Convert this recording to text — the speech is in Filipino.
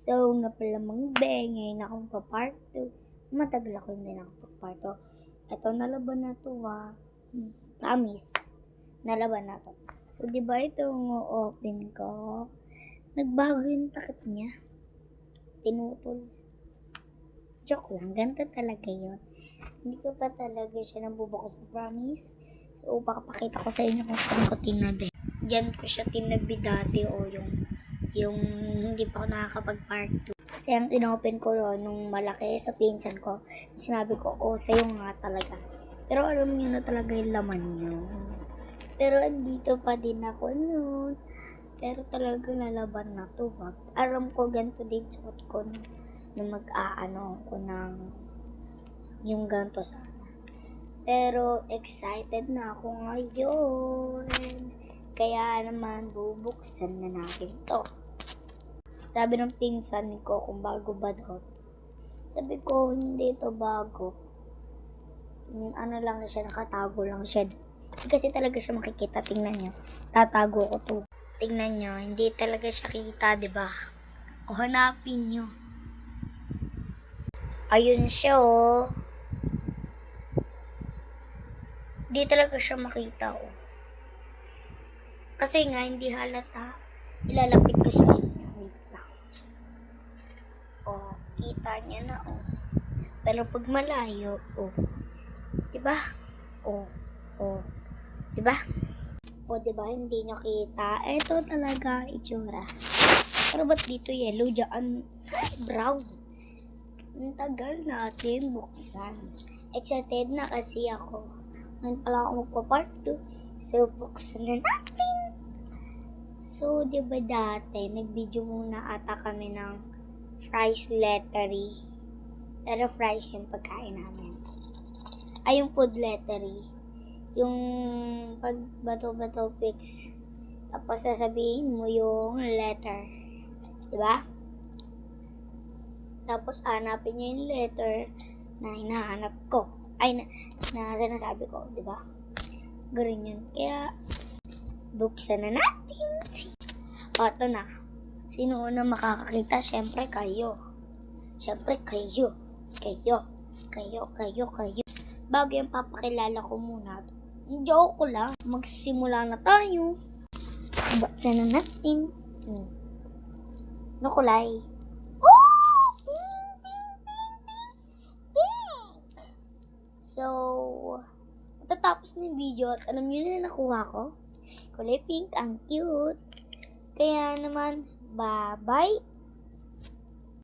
So, nga pala mangbe, ngayon akong pa-part 2. Matagal ako hindi nakapag-part 2. Ito, nalaban na to Promise. Nalaban na to. So, di ba itong open ko? Nagbago yung takip niya. Tinutol. Joke lang, ganito talaga yun. Hindi ko pa talaga siya nabubuko sa promise. So, baka pakita ko sa inyo kung saan ko tinabi. Diyan ko siya tinabi dati o yung hindi pa ako nakakapag-part 2. Kasi ang inopen ko nung malaki sa pinsan ko, sinabi ko, sa'yo nga talaga. Pero alam niyo na talaga yung laman niyo. Pero andito pa din ako noon. Pero talaga lalaban na to. Alam ko ganito din suot ko na mag-aano ko ng yung ganito sana. Pero excited na ako ngayon. Kaya naman bubuksan na natin to. Sabi ng pinsan ko kung bago ba daw. Sabi ko hindi to bago. Ano lang siya, nakatago lang siya. Kasi talaga siya makikita, tingnan niyo. Tatago ko to. Tingnan niyo, hindi talaga siya kita, 'di ba? O hanapin niyo. Ayun siya Hindi talaga siya makita Kasi nga hindi halata. Ilalapit ko sa inyo. Wait lang. Kita niya na Pero pag malayo, diba? Diba? Diba? Hindi nyo kita. Ito talaga itsura. Pero ba't dito yellow? Diyan brown. Ang tagal natin buksan. Excited na kasi ako. Ngayon pala ako magpa-part 2. So, buksan na natin. So, diba dati, nag-video muna ata kami ng fries lettery. Pero fries yung pagkain namin. Ay, yung food lettery. Yung pag bato-bato fix. Tapos sasabihin mo yung letter. Diba? Tapos hanapin niyo yung letter na hinahanap ko. Ay, na sinasabi ko. Diba? Ganun yun. Kaya, buksan na natin. Ito na. Sino una makakakita? Siyempre kayo. Kayo. Bago yung papakilala ko muna. Joke ko lang. Magsimula na tayo. Buksan na natin. Ano kulay? So, matatapos na yung video at alam nyo na nakuha ko. Kulay pink, ang cute. Kaya naman, bye-bye